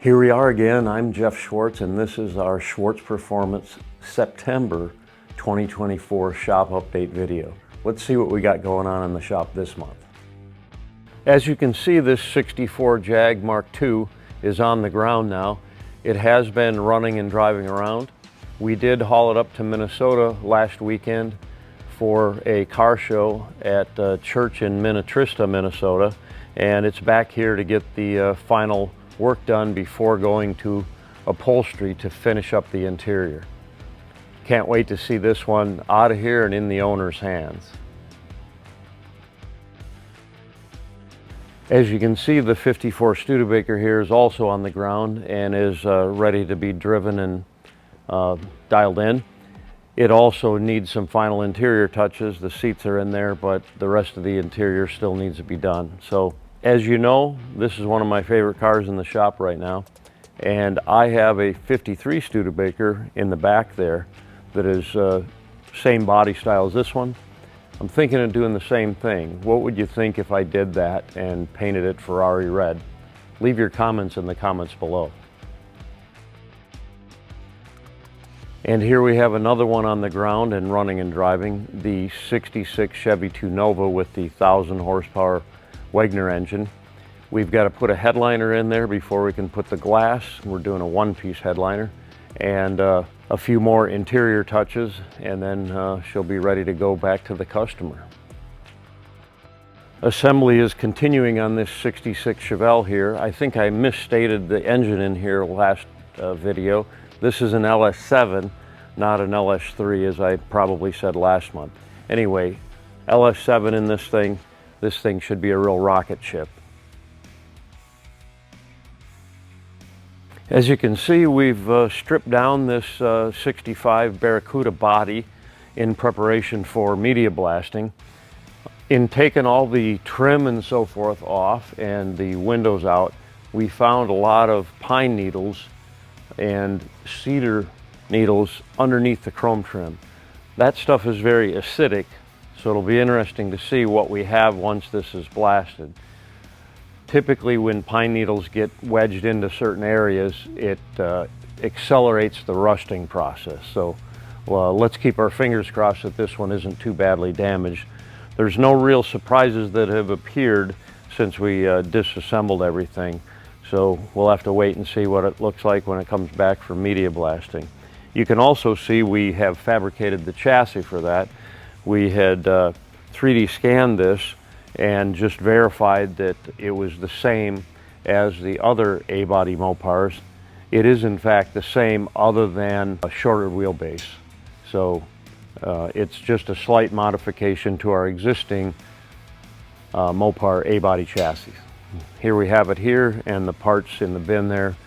Here we are again. I'm Jeff Schwartz, and this is our Schwartz Performance September 2024 shop update video. Let's see what we got going on in the shop this month. As you can see, this 64 Jag Mark II is on the ground now. It has been running and driving around. We did haul it up to Minnesota last weekend for a car show at a church in Minnetrista, Minnesota, and it's back here to get the final work done before going to upholstery to finish up the interior. Can't wait to see this one out of here and in the owner's hands. As you can see, the 54 Studebaker here is also on the ground and is ready to be driven and dialed in. It also needs some final interior touches. The seats are in there, but the rest of the interior still needs to be done. So, as you know, this is one of my favorite cars in the shop right now, and I have a 53 Studebaker in the back there that is same body style as this one. I'm thinking of doing the same thing. What would you think if I did that and painted it Ferrari red? Leave your comments in the comments below. And here we have another one on the ground and running and driving, the 66 Chevy II Nova with the 1,000 horsepower Wagner engine. We've got to put a headliner in there before we can put the glass. We're doing a one-piece headliner and a few more interior touches, and then she'll be ready to go back to the customer. Assembly is continuing on this 66 Chevelle here. I think I misstated the engine in here last video. This is an LS7, not an LS3, as I probably said last month. Anyway, LS7 in this thing. This thing should be a real rocket ship. As you can see, we've stripped down this 65 Barracuda body in preparation for media blasting. In taking all the trim and so forth off and the windows out, we found a lot of pine needles and cedar needles underneath the chrome trim. That stuff is very acidic, so it'll be interesting to see what we have once this is blasted. Typically, when pine needles get wedged into certain areas, it accelerates the rusting process. So let's keep our fingers crossed that this one isn't too badly damaged. There's no real surprises that have appeared since we disassembled everything. So we'll have to wait and see what it looks like when it comes back for media blasting. You can also see we have fabricated the chassis for that. We had 3D scanned this and just verified that it was the same as the other A-body Mopars. It is in fact the same, other than a shorter wheelbase. So it's just a slight modification to our existing Mopar A-body chassis. Here we have it here, and the parts in the bin there,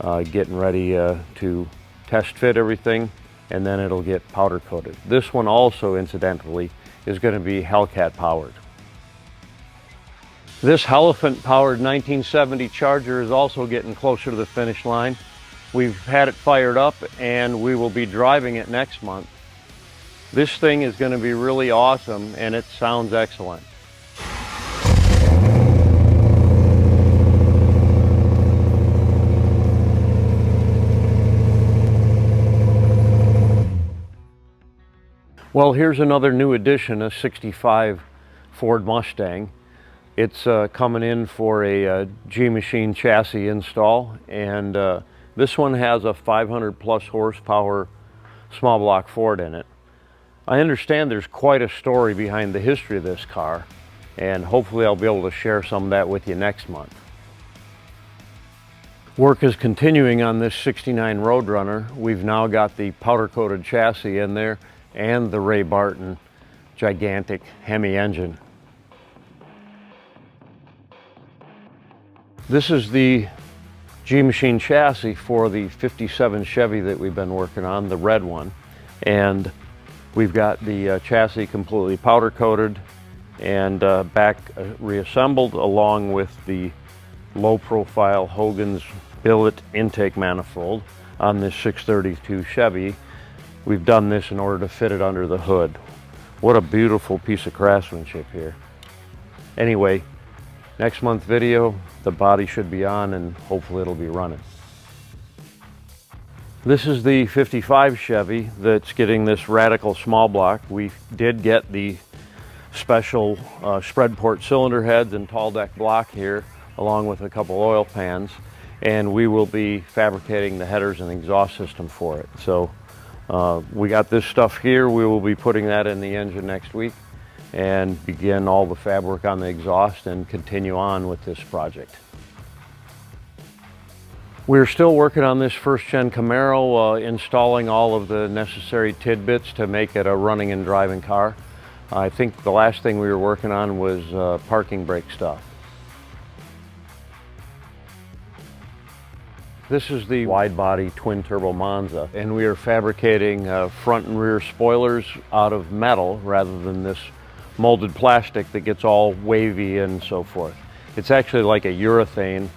getting ready to test fit everything, and then it'll get powder coated. This one also, incidentally, is going to be Hellcat powered. This Hellephant powered 1970 Charger is also getting closer to the finish line. We've had it fired up and we will be driving it next month. This thing is going to be really awesome, and it sounds excellent. Well, here's another new addition, a 65 Ford Mustang. It's coming in for a G-Machine chassis install, and this one has a 500 plus horsepower small block Ford in it. I understand there's quite a story behind the history of this car, and hopefully I'll be able to share some of that with you next month. Work is continuing on this 69 Roadrunner. We've now got the powder coated chassis in there and the Ray Barton gigantic Hemi engine. This is the G-Machine chassis for the 57 Chevy that we've been working on, the red one. And we've got the chassis completely powder coated and back reassembled, along with the low profile Hogan's billet intake manifold on this 632 Chevy. We've done this in order to fit it under the hood. What a beautiful piece of craftsmanship here. Anyway, next month video, the body should be on and hopefully it'll be running. This is the 55 Chevy that's getting this radical small block. We did get the special spread port cylinder heads and tall deck block here, along with a couple oil pans, and we will be fabricating the headers and exhaust system for it. So we got this stuff here. We will be putting that in the engine next week and begin all the fab work on the exhaust and continue on with this project. We're still working on this first gen Camaro, installing all of the necessary tidbits to make it a running and driving car. I think the last thing we were working on was parking brake stuff. This is the wide body twin turbo Monza, and we are fabricating front and rear spoilers out of metal rather than this molded plastic that gets all wavy and so forth. It's actually like a urethane,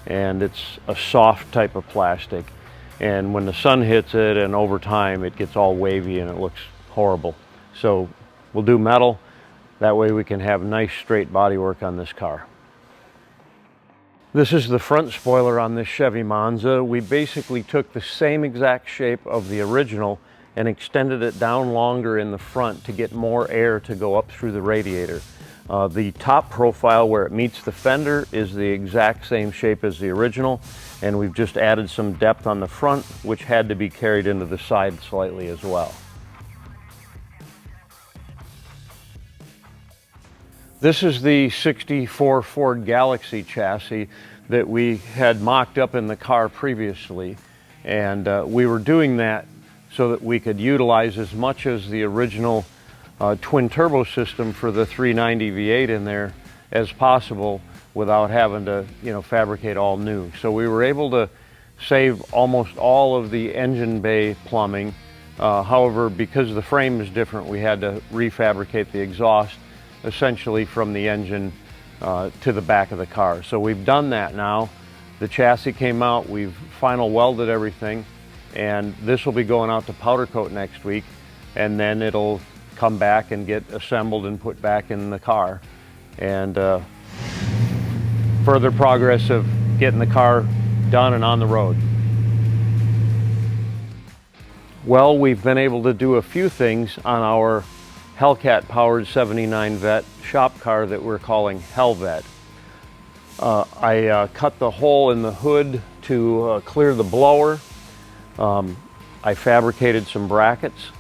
and it's a soft type of plastic, and when the sun hits it and over time it gets all wavy and it looks horrible. So we'll do metal, that way we can have nice straight body work on this car. This is the front spoiler on this Chevy Monza. We basically took the same exact shape of the original and extended it down longer in the front to get more air to go up through the radiator. The top profile where it meets the fender is the exact same shape as the original, and we've just added some depth on the front, which had to be carried into the side slightly as well. This is the '64 Ford Galaxie chassis that we had mocked up in the car previously, and we were doing that so that we could utilize as much as the original twin turbo system for the 390 V8 in there as possible without having to, fabricate all new. So we were able to save almost all of the engine bay plumbing. However, because the frame is different, we had to refabricate the exhaust essentially from the engine to the back of the car. So we've done that now. The chassis came out, we've final welded everything, and this will be going out to powder coat next week, and then it'll come back and get assembled and put back in the car. And further progress of getting the car done and on the road. Well, we've been able to do a few things on our Hellcat powered 79 Vette shop car that we're calling HellVette. I cut the hole in the hood to clear the blower. I fabricated some brackets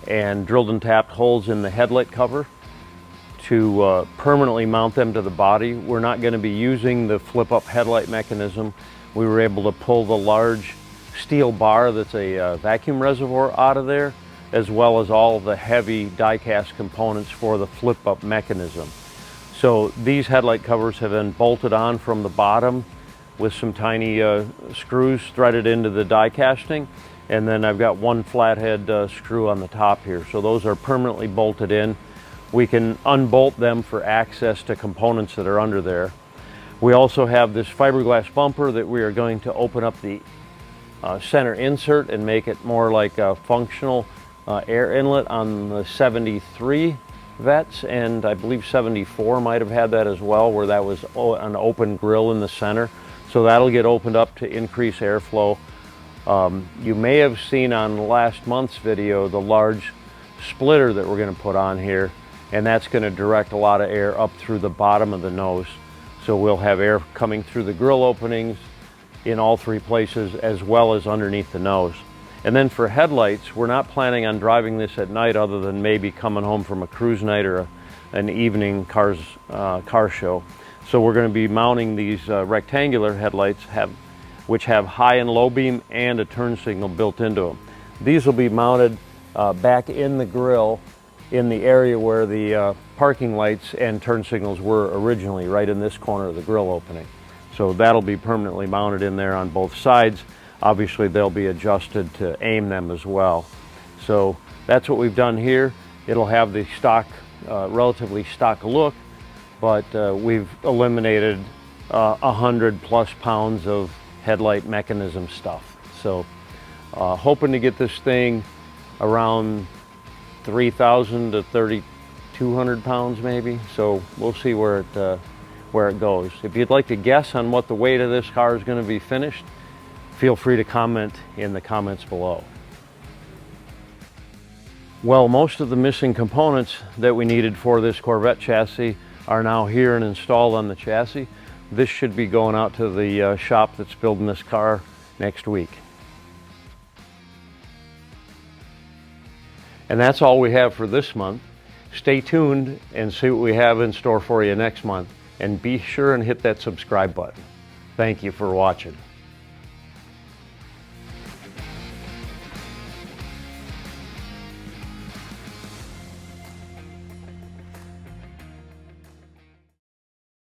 and drilled and tapped holes in the headlight cover to permanently mount them to the body. We're not going to be using the flip-up headlight mechanism. We were able to pull the large steel bar that's a vacuum reservoir out of there, as well as all the heavy die-cast components for the flip-up mechanism. So these headlight covers have been bolted on from the bottom with some tiny screws threaded into the die casting, and then I've got one flathead screw on the top here. So those are permanently bolted in. We can unbolt them for access to components that are under there. We also have this fiberglass bumper that we are going to open up the center insert and make it more like a functional air inlet on the 73 Vettes, and I believe 74 might have had that as well, where that was an open grill in the center. So that'll get opened up to increase airflow. You may have seen on last month's video the large splitter that we're going to put on here, and that's going to direct a lot of air up through the bottom of the nose. So we'll have air coming through the grill openings in all three places, as well as underneath the nose. And then for headlights, we're not planning on driving this at night other than maybe coming home from a cruise night or an evening car show. So we're going to be mounting these rectangular headlights which have high and low beam and a turn signal built into them. These will be mounted back in the grill in the area where the parking lights and turn signals were originally, right in this corner of the grill opening. So that'll be permanently mounted in there on both sides. Obviously they'll be adjusted to aim them as well. So that's what we've done here. It'll have the stock, relatively stock look, but we've eliminated 100+ pounds of headlight mechanism stuff. So hoping to get this thing around 3,000 to 3,200 pounds maybe. So we'll see where it goes. If you'd like to guess on what the weight of this car is going to be finished, feel free to comment in the comments below. Well, most of the missing components that we needed for this Corvette chassis are now here and installed on the chassis. This should be going out to the shop that's building this car next week. And that's all we have for this month. Stay tuned and see what we have in store for you next month. And be sure and hit that subscribe button. Thank you for watching.